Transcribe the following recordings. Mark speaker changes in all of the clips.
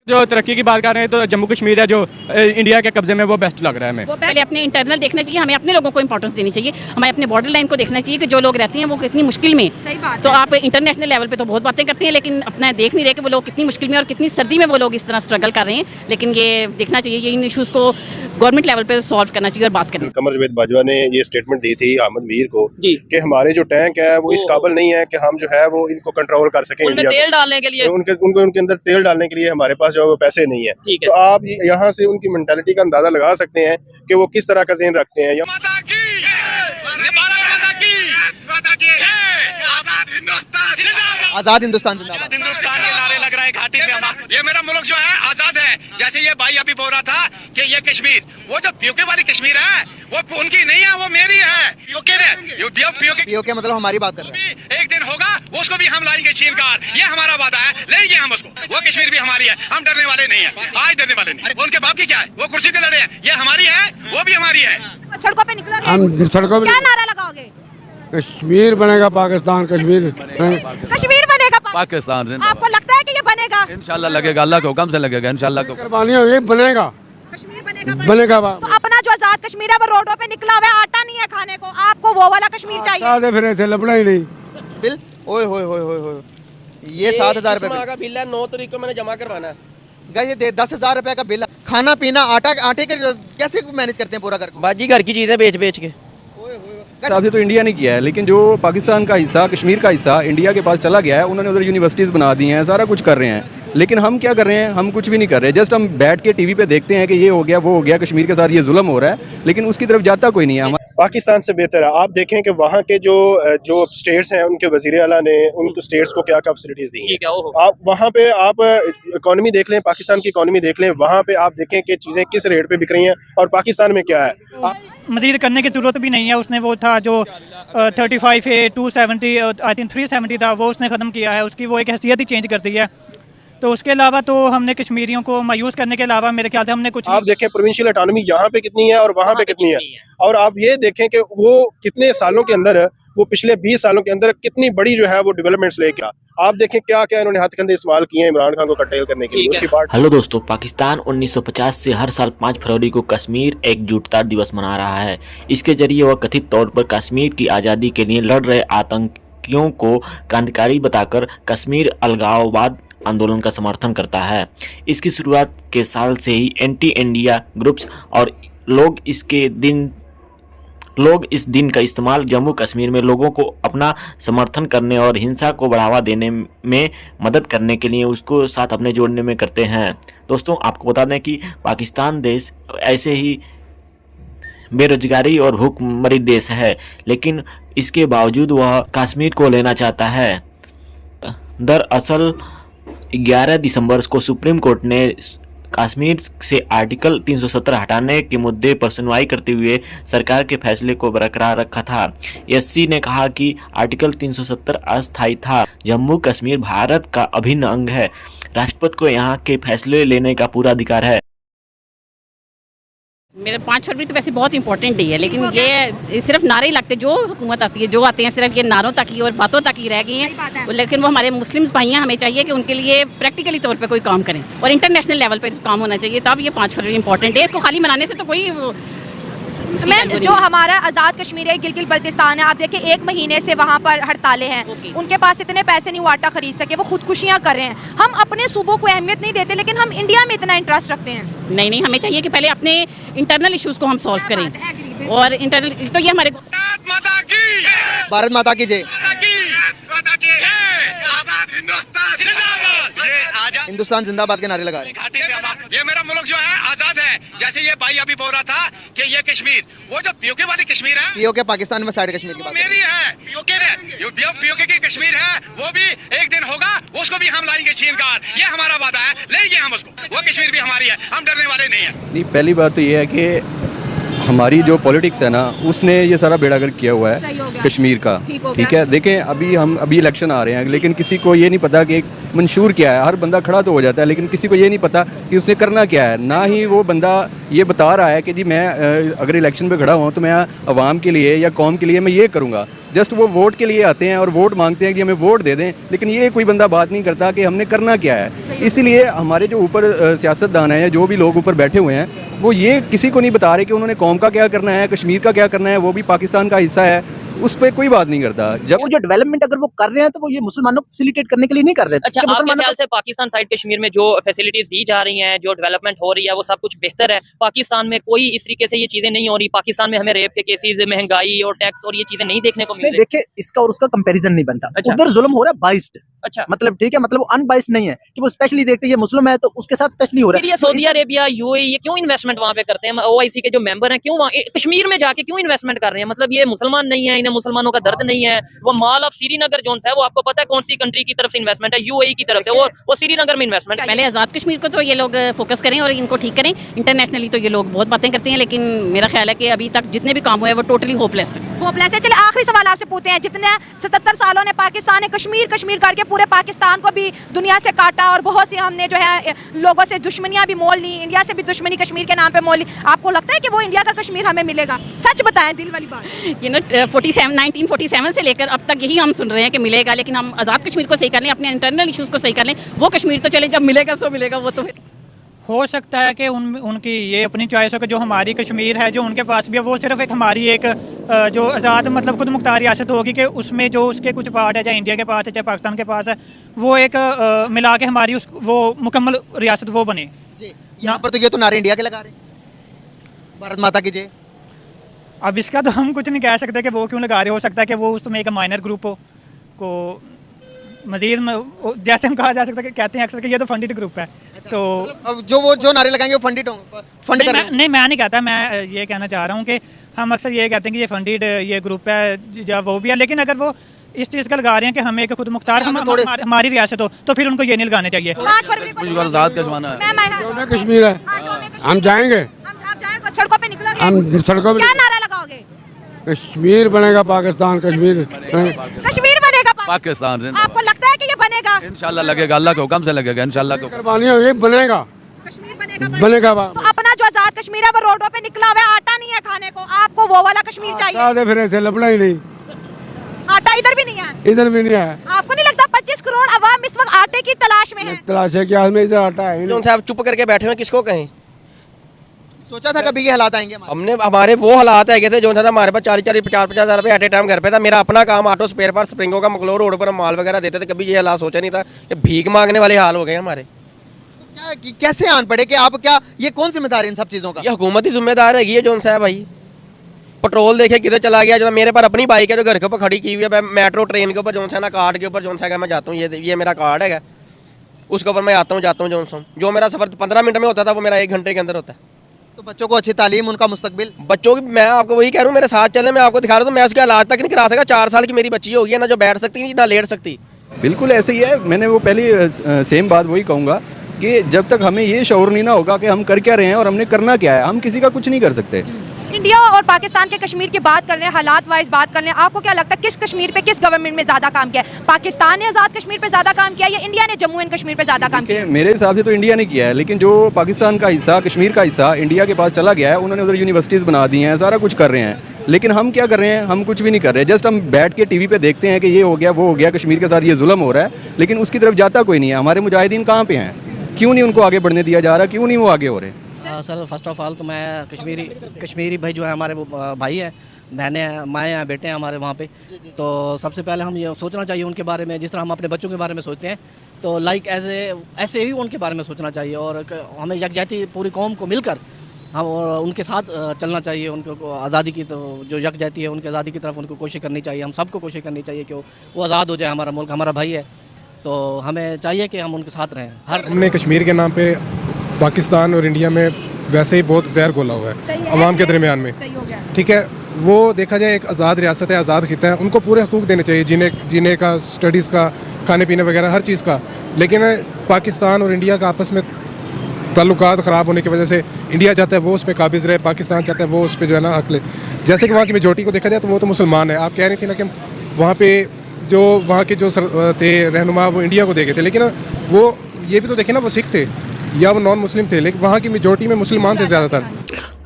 Speaker 1: जो तरक्की की बात कर रहे हैं तो जम्मू कश्मीर है जो इंडिया के कब्जे में वो बेस्ट लग रहा है हमें।
Speaker 2: वो पहले अपने इंटरनल देखना चाहिए, हमें अपने लोगों को इंपॉर्टेंस देनी चाहिए, हमें अपने बॉर्डर लाइन को देखना चाहिए कि जो लोग रहते हैं वो कितनी मुश्किल में।
Speaker 3: सही बात
Speaker 2: तो
Speaker 3: है।
Speaker 2: आप इंटरनेशनल लेवल पे तो बहुत बातें करते हैं लेकिन अपना देख नहीं रहे कि वो लोग कितनी मुश्किल में और कितनी सर्दी में वो लोग इस तरह स्ट्रगल कर रहे हैं। लेकिन ये देखना चाहिए, ये इन इशूज़ को गवर्नमेंट लेवल पे सॉल्व करना चाहिए और बात करनी।
Speaker 4: कमर जावेद बाजवा ने ये स्टेटमेंट दी थी अहमद मीर को
Speaker 5: जी
Speaker 4: कि हमारे जो टैंक है वो इस काबिल नहीं है कि हम जो है वो इनको कंट्रोल कर सकें।
Speaker 5: उनमें तेल डालने के लिए
Speaker 4: उनके अंदर तेल डालने के लिए हमारे पास जो है वो पैसे नहीं है।
Speaker 5: ठीक है।
Speaker 4: तो आप यहाँ से उनकी मेंटालिटी का अंदाजा लगा सकते हैं कि वो किस तरह का ज़हन रखते हैं।
Speaker 6: आजाद हिंदुस्तान जिंदाबाद।
Speaker 7: हिंदुस्तान के नारे लग रहे हैं घाटी से। ये मेरा मुल्क जो है आजाद है। जैसे ये भाई अभी बोल रहा था कि ये कश्मीर, वो जो पीओके वाली कश्मीर है वो उनकी नहीं है, वो मेरी है।
Speaker 6: पीओके मतलब हमारी बात कर रहे हैं।
Speaker 7: एक दिन होगा उसको भी हम लाएंगे छीन कर, ये हमारा वादा है, लेंगे हम उसको। वो कश्मीर भी हमारी है, हम डरने वाले नहीं है, आज डरने वाले नहीं। उनके बाप की क्या है, वो कुर्सी पे लड़े हैं, ये हमारी है, वो भी हमारी है।
Speaker 3: सड़कों पे निकलोगे,
Speaker 8: हम सड़कों पे
Speaker 3: क्या नारा लगाओगे?
Speaker 8: कश्मीर बनेगा पाकिस्तान, कश्मीर
Speaker 3: कश्मीर बनेगा
Speaker 9: पाकिस्तान।
Speaker 3: आपको लगता है कि ये बनेगा?
Speaker 9: इंशाल्लाह लगेगा, अल्लाह के हुक्म से लगेगा इंशाल्लाह।
Speaker 8: कुर्बानी होगी, बनेगा
Speaker 3: कश्मीर बनेगा।
Speaker 8: बनेगा।
Speaker 3: तो अपना जो आजाद कश्मीर है वो रोडों पे निकला हुआ है, आटा नहीं है खाने को, आपको वो वाला कश्मीर चाहिए।
Speaker 8: फिर ऐसे लपड़ा ही नहीं।
Speaker 6: बिल ओए होए होए होए होए, ये 7,000 रुपए
Speaker 5: का बिल है, 9 तारीख को मैंने जमा करवाना है।
Speaker 6: गए ये 10,000 रुपए का बिल है। खाना पीना आटे के कैसे मैनेज करते हैं पूरा घर को?
Speaker 5: बाजी घर की चीजें बेच बेच के।
Speaker 9: हिसाब से तो इंडिया ने किया है, लेकिन जो पाकिस्तान का हिस्सा, कश्मीर का हिस्सा इंडिया के पास चला गया है, उन्होंने उधर यूनिवर्सिटीज़ बना दी हैं, सारा कुछ कर रहे हैं। लेकिन हम क्या कर रहे हैं? हम कुछ भी नहीं कर रहे। जस्ट हम बैठ के टीवी पे देखते हैं कि ये हो गया, वो हो गया, कश्मीर के साथ ये जुल्म हो रहा है, लेकिन उसकी तरफ जाता कोई नहीं है।
Speaker 4: पाकिस्तान से बेहतर है। आप देखें कि वहाँ के जो स्टेट्स हैं उनके वज़ीर आला ने उनको स्टेट्स को क्या क्या फैसिलिटीज़ दी हैं। आप वहाँ पे आप इकॉनमी देख लें, पाकिस्तान की इकॉनमी देख लें, वहाँ पे आप देखें कि चीज़ें किस रेट पे बिक रही हैं और पाकिस्तान में क्या है।
Speaker 10: मज़ीद करने की ज़रूरत भी नहीं है। उसने वो था जो 35 है 270 आई थिंक 370 था, वो उसने ख़त्म किया है, उसकी वो एक हैसियत ही चेंज कर दी है। तो उसके अलावा तो हमने कश्मीरियों को मायूस करने के अलावा मेरे ख्याल से हमने कुछ,
Speaker 4: आप देखें प्रोविंशियल ऑटोनॉमी यहाँ पे कितनी है और वहाँ पे कितनी है, और आप ये देखें कि वो कितने सालों के अंदर, वो पिछले 20 सालों के अंदर कितनी बड़ी जो है वो डेवलपमेंट्स लेके आप देखें क्या क्या इन्होंने हथकंडे इस्तेमाल किए हैं इमरान खान को कटेल करने के लिए। उसकी बात।
Speaker 11: हेलो दोस्तों, पाकिस्तान 1950 से हर साल 5 फरवरी को कश्मीर एकजुटता दिवस मना रहा है। इसके जरिए वह कथित तौर पर कश्मीर की आज़ादी के लिए लड़ रहे आतंकियों को क्रांतिकारी बताकर कश्मीर अलगाववाद आंदोलन का समर्थन करता है। इसकी शुरुआत के साल से ही एंटी इंडिया ग्रुप्स और लोग इस दिन का इस्तेमाल जम्मू कश्मीर में लोगों को अपना समर्थन करने और हिंसा को बढ़ावा देने में मदद करने के लिए उसको साथ अपने जोड़ने में करते हैं। दोस्तों, आपको बता दें कि पाकिस्तान देश ऐसे ही बेरोजगारी और भूखमरी देश है, लेकिन इसके बावजूद वह कश्मीर को लेना चाहता है। दरअसल 11 दिसंबर को सुप्रीम कोर्ट ने कश्मीर से आर्टिकल 370 हटाने के मुद्दे पर सुनवाई करते हुए सरकार के फैसले को बरकरार रखा था। एससी ने कहा कि आर्टिकल 370 अस्थायी था। जम्मू कश्मीर भारत का अभिन्न अंग है। राष्ट्रपति को यहाँ के फैसले लेने का पूरा अधिकार है।
Speaker 2: मेरे 5 फरवरी तो वैसे बहुत इंपॉर्टेंट डे है, लेकिन ये सिर्फ नारे ही लगते, जो हुकूमत आती है जो आते हैं सिर्फ ये नारों तक ही और बातों तक ही रह गई हैं। लेकिन वो हमारे मुस्लिम्स भाई हैं, हमें चाहिए कि उनके लिए प्रैक्टिकली तौर पे कोई काम करें और इंटरनेशनल लेवल पे काम होना चाहिए, तब ये 5 फरवरी इंपॉर्टेंट है। इसको खाली मनाने से तो कोई
Speaker 3: मैम, जो हमारा आज़ाद कश्मीर है, गिलगित बल्तिस्तान है, आप देखिए 1 महीने से वहाँ पर हड़तालें हैं। उनके पास इतने पैसे नहीं वो आटा खरीद सके, वो खुदकुशियाँ कर रहे हैं। हम अपने सूबों को अहमियत नहीं देते, लेकिन हम इंडिया में इतना इंटरेस्ट रखते हैं।
Speaker 2: नहीं, हमें चाहिए कि पहले अपने इंटरनल इश्यूज़ को हम सॉल्व करें और इंटरनल तो ये हमारे
Speaker 6: भारत माता की जय। हिंदुस्तान जिंदाबाद के नारे लगा रहे हैं।
Speaker 7: ये मेरा मुल्क जो है आजाद है। जैसे ये भाई अभी बोल रहा था कि ये कश्मीर, वो जो पीओके वाली कश्मीर है,
Speaker 6: पीओके पाकिस्तान में साइड कश्मीर की बात
Speaker 7: मेरी है। पीओके की कश्मीर है, वो भी एक दिन होगा, उसको भी हम लाएंगे छीन कर, ये हमारा वादा है, लेंगे हम उसको। वो कश्मीर भी हमारी है, हम डरने वाले नहीं है।
Speaker 9: नहीं, पहली बात तो ये है कि हमारी जो पॉलिटिक्स है ना, उसने ये सारा बेड़ागर्क किया हुआ है कश्मीर का। ठीक है, देखें अभी इलेक्शन आ रहे हैं, लेकिन किसी को ये नहीं पता कि एक मंशूर क्या है। हर बंदा खड़ा तो हो जाता है, लेकिन किसी को ये नहीं पता कि उसने करना क्या है। ना ही वो बंदा ये बता रहा है कि जी मैं अगर इलेक्शन पे खड़ा हुआ तो मैं आवाम के लिए या कौम के लिए मैं ये करूँगा। जस्ट वो वोट के लिए आते हैं और वोट मांगते हैं कि हमें वोट दे दें, लेकिन ये कोई बंदा बात नहीं करता कि हमने करना क्या है। इसीलिए हमारे जो ऊपर सियासतदान हैं या जो भी लोग ऊपर बैठे हुए हैं, वो ये किसी को नहीं बता रहे कि उन्होंने कौम का क्या करना है, कश्मीर का क्या करना है। वो भी पाकिस्तान का हिस्सा है, उस पर कोई बात नहीं करता। जब
Speaker 5: जो डेवलपमेंट अगर वो कर रहे हैं तो वो ये मुसलमानों को फैसिलिटेट करने के लिए नहीं कर रहे। अच्छा, आपके ख्याल से पाकिस्तान साइड कश्मीर में जो फैसिलिटीज दी जा रही हैं, जो डेवलपमेंट हो रही है, वो सब कुछ बेहतर है? पाकिस्तान में कोई इस तरीके से ये चीजें नहीं हो रही? पाकिस्तान में हमें रेप के केसेस, महंगाई और टैक्स और ये चीजें नहीं देखने को मिल रही?
Speaker 6: देखिए, इसका और उसका कंपैरिजन नहीं बनता। उधर जुल्म हो रहा है बाइस्ड।
Speaker 5: अच्छा,
Speaker 6: मतलब ठीक है, मतलब वो अनबाइस्ड नहीं है कि वो स्पेशली देखते हैं ये मुस्लिम है तो उसके साथ स्पेशली हो रहा है।
Speaker 5: ये सऊदी अरेबिया, यूएई, ये क्यों इन्वेस्टमेंट वहाँ पे करते हैं? ओआईसी के जो मेंबर हैं क्यों कश्मीर में जाके क्यों इन्वेस्टमेंट कर रहे हैं? मतलब ये मुसलमान नहीं है, इन्हें मुसलमानों का दर्द नहीं है। वो माल ऑफ श्रीनगर जोन है, वो आपको पता है कौन सी कंट्री की तरफ से इन्वेस्टमेंट है? यूएई की तरफ से। वो श्रीनगर में इन्वेस्टमेंट।
Speaker 2: पहले आज़ाद कश्मीर को तो ये लोग फोकस करें और इनको ठीक करें। इंटरनेशनली तो ये लोग बहुत बातें करते हैं, लेकिन मेरा ख्याल है कि अभी तक जितने भी काम हुए हैं वो टोटली होपलेस है।
Speaker 3: चले आखिरी सवाल आपसे पूछते हैं। जितने 77 सालों ने पाकिस्तान ने कश्मीर कश्मीर करके पूरे पाकिस्तान को भी दुनिया से काटा और बहुत सी हमने जो है लोगों से दुश्मनियां भी मोल ली, इंडिया से भी दुश्मनी कश्मीर के नाम पे मोल ली। आपको लगता है कि वो इंडिया का कश्मीर हमें मिलेगा? सच बताएं, दिल वाली बात।
Speaker 2: 1947 से लेकर अब तक यही हम सुन रहे हैं कि मिलेगा, लेकिन हम आज़ाद कश्मीर को सही कर लें, अपने इंटरनल इश्यूज़ को सही कर लें। वो कश्मीर तो चले, जब मिलेगा सो मिलेगा। वो तो
Speaker 10: हो सकता है कि उनकी ये अपनी चॉइस हो कि जो हमारी कश्मीर है, जो उनके पास भी है, वो सिर्फ एक हमारी एक जो आज़ाद मतलब खुद मुख्तार रियासत होगी कि उसमें जो उसके कुछ पार्ट है, चाहे इंडिया के पास है चाहे पाकिस्तान के पास है, वो एक मिला के हमारी वो मुकम्मल रियासत वो बने।
Speaker 6: यहाँ पर तो ये तो नारे इंडिया के लगा रहे हैं, भारत माता की जय।
Speaker 10: अब इसका तो हम कुछ नहीं कह सकते कि वो क्यों लगा रहे। हो सकता है कि वो उसमें एक माइनर ग्रुप हो को मजीद जैसे हम कहा जा सकता है कि कहते हैं अक्सर कि ये तो फंडेड ग्रुप है। तो
Speaker 6: अब जो नारे लगाएंगे वो फंड कर रहे हैं।
Speaker 10: नहीं, मैं नहीं कहता, मैं ये कहना चाह रहा हूँ कि हम अक्सर ये कहते हैं कि ये फंडेड ये ग्रुप है, जब वो भी है, लेकिन अगर वो इस चीज़ का लगा रहे हैं कि हमें एक खुद मुख्तार हमारी रियासत हो, तो फिर उनको ये नहीं लगाने चाहिए।
Speaker 8: कश्मीर है, हम जाएंगे,
Speaker 3: सड़कों पे निकलोगे,
Speaker 8: हम सड़कों पे
Speaker 3: क्या नारा लगाओगे?
Speaker 8: कश्मीर बनेगा पाकिस्तान, कश्मीर
Speaker 3: बनेगा
Speaker 9: पाकिस्तान।
Speaker 3: आपको लगता है कि ये बनेगा?
Speaker 9: इंशाल्लाह लगेगा, अल्लाह के हुक्म से लगेगा इंशाल्लाह।
Speaker 8: कुर्बानी ये बनेगा,
Speaker 3: कश्मीर
Speaker 8: बनेगा।
Speaker 3: तो अपना जो आज़ाद कश्मीर है वो रोडों पे निकला हुआ है, आटा नहीं है खाने को, आपको वो वाला कश्मीर चाहिए।
Speaker 8: फिर ऐसे लपड़ा ही नहीं,
Speaker 3: आटा इधर भी नहीं है,
Speaker 8: इधर भी नहीं है।
Speaker 3: आपको नहीं लगता 25 करोड़ अवाम इस वक्त आटे की तलाश में है?
Speaker 8: तलाश है क्या? इधर आटा है।
Speaker 5: साहब चुप करके बैठे हुए, किसको कहें?
Speaker 6: सोचा था कभी ये हालात आएंगे?
Speaker 5: हमने हमारे वो हालात है थे जो था हमारे पास 40-40, 50-50 हज़ार रुपये एट ए टाइम घर पे था। मेरा अपना काम ऑटो स्पेयर पार्ट स्प्रिंगों का, मकलोर रोड पर हम माल वगैरह देते थे। कभी ये हालात सोचा नहीं था कि भीख मांगने वाले हाल हो गए हमारे।
Speaker 6: कैसे आन पड़े कि आप क्या, ये कौन जिम्मेदार है इन सब चीज़ों का?
Speaker 5: ये हुकूमत ही जिम्मेदार है ये जो है भाई। पेट्रोल देखे किधर चला गया। जो मेरे पास अपनी बाइक है जो घर के ऊपर खड़ी की हुई है, मेट्रो ट्रेन के ऊपर जो है ना, कार्ड के ऊपर जो है मैं जाता हूँ, ये मेरा कार्ड है, उसके ऊपर मैं आता हूँ जाता हूँ। जो मेरा सफर 15 मिनट में होता था वो मेरा 1 घंटे के अंदर होता है।
Speaker 6: तो बच्चों को अच्छी तालीम, उनका मुस्तकबिल,
Speaker 5: बच्चों की मैं आपको वही कह रहा हूँ, मेरे साथ चले, मैं आपको दिखा रहा हूँ। मैं उसका इलाज तक नहीं करा सका। 4 साल की मेरी बच्ची होगी है ना, जो बैठ सकती ना लेट सकती।
Speaker 9: बिल्कुल ऐसे ही है। मैंने वो पहली सेम बात वही कहूँगा कि जब तक हमें ये शऊर नहीं ना होगा कि हम कर क्या रहे हैं और हमने करना क्या है, हम किसी का कुछ नहीं कर सकते।
Speaker 3: इंडिया और पाकिस्तान के कश्मीर की बात कर रहे हैं, हालात वाइज बात कर रहे हैं। आपको क्या लगता है किस कश्मीर पे, किस गवर्नमेंट में ज़्यादा काम किया है? पाकिस्तान ने आज़ाद कश्मीर पे ज़्यादा काम किया या इंडिया ने जम्मू एंड कश्मीर पे ज़्यादा काम किया?
Speaker 9: मेरे हिसाब से तो इंडिया ने किया है, लेकिन जो पाकिस्तान का हिस्सा, कश्मीर का हिस्सा इंडिया के पास चला गया है, उन्होंने उधर यूनिवर्सिटीज़ बना दी हैं, सारा कुछ कर रहे हैं। लेकिन हम क्या कर रहे हैं? हम कुछ भी नहीं कर रहे। जस्ट हम बैठ के टीवी पे देखते हैं कि ये हो गया, वो हो गया, कश्मीर के साथ ये जुल्म हो रहा है, लेकिन उसकी तरफ जाता कोई नहीं है। हमारे मुजाहिदीन कहाँ पे हैं? क्यों नहीं उनको आगे बढ़ने दिया जा रहा? क्यों नहीं वो आगे हो रहे?
Speaker 12: सर फर्स्ट ऑफ ऑल तो मैं कश्मीरी भाई जो है हमारे वो भाई हैं, बहनें हैं, माएँ हैं, बेटे हैं हमारे वहाँ पे। तो सबसे पहले हम ये सोचना चाहिए उनके बारे में, जिस तरह हम अपने बच्चों के बारे में सोचते हैं, तो लाइक ऐसे ही उनके बारे में सोचना चाहिए। और हमें यकजहती पूरी कौम को मिलकर हम उनके साथ चलना चाहिए। उनको आज़ादी की तो जो यकजहती है उनकी आज़ादी की तरफ उनको कोशिश करनी चाहिए। हम सबको कोशिश करनी चाहिए कि वो आज़ाद हो जाए। हमारा मुल्क हमारा भाई है, तो हमें चाहिए कि हम उनके साथ रहें।
Speaker 13: हमने कश्मीर के नाम पे पाकिस्तान और इंडिया में वैसे ही बहुत जहर घोला हुआ है अवाम के दरमियान में। ठीक है, वो देखा जाए एक आज़ाद रियासत है, आज़ाद खिता है, उनको पूरे हकूक़ देने चाहिए, जीने का, स्टडीज़ का, खाने पीने वगैरह हर चीज़ का। लेकिन पाकिस्तान और इंडिया का आपस में ताल्लुकात ख़राब होने की वजह से इंडिया चाहता है वो उस पर काबिज़ रहे, पाकिस्तान चाहता है वो उस पर जो है ना हक ले। जैसे कि वहाँ की मेजॉरिटी को देखा जाए तो वो तो मुसलमान है। आप कह रही थी ना कि वहाँ पे जो वहाँ के जो थे रहनुमा वो इंडिया को देखे थे, लेकिन वो ये भी तो देखे ना वो सिख थे या वो नॉन मुस्लिम थे, लेकिन वहाँ की मेजॉरिटी में मुसलमान थे ज़्यादातर।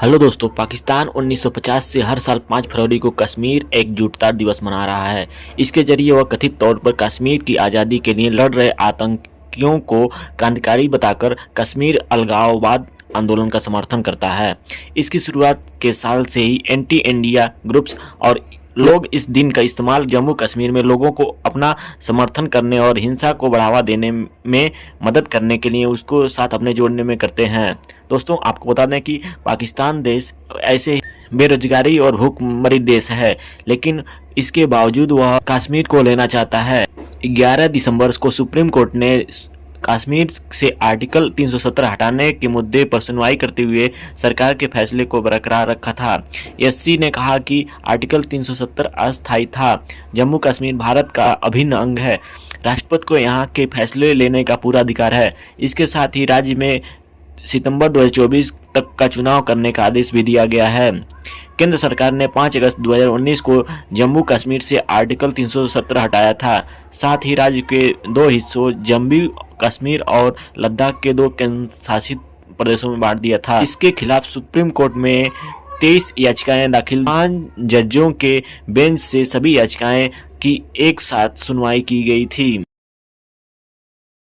Speaker 11: हेलो दोस्तों, पाकिस्तान 1950 से हर साल 5 फरवरी को कश्मीर एकजुटता दिवस मना रहा है। इसके जरिए वह कथित तौर पर कश्मीर की आज़ादी के लिए लड़ रहे आतंकियों को क्रांतिकारी बताकर कश्मीर अलगाववाद आंदोलन का समर्थन करता है। इसकी शुरुआत के साल से ही एंटी इंडिया ग्रुप्स और लोग इस दिन का इस्तेमाल जम्मू कश्मीर में लोगों को अपना समर्थन करने और हिंसा को बढ़ावा देने में मदद करने के लिए उसको साथ अपने जोड़ने में करते हैं। दोस्तों, आपको बता दें कि पाकिस्तान देश ऐसे बेरोजगारी और भूखमरी देश है, लेकिन इसके बावजूद वह कश्मीर को लेना चाहता है। 11 दिसंबर को सुप्रीम कोर्ट ने कश्मीर से आर्टिकल 370 हटाने के मुद्दे पर सुनवाई करते हुए सरकार के फैसले को बरकरार रखा था। एससी ने कहा कि आर्टिकल 370 अस्थायी था। जम्मू कश्मीर भारत का अभिन्न अंग है। राष्ट्रपति को यहाँ के फैसले लेने का पूरा अधिकार है। इसके साथ ही राज्य में सितंबर 2024 तक का चुनाव करने का आदेश भी दिया गया है। केंद्र सरकार ने 5 अगस्त 2019 को जम्मू कश्मीर से आर्टिकल 370 हटाया था। साथ ही राज्य के 2 हिस्सों जम्मू कश्मीर और लद्दाख के 2 केंद्र शासित प्रदेशों में बांट दिया था। इसके खिलाफ सुप्रीम कोर्ट में 23 याचिकाएं दाखिल, 5 जजों के बेंच से सभी याचिकाएं की एक साथ सुनवाई की गई थी।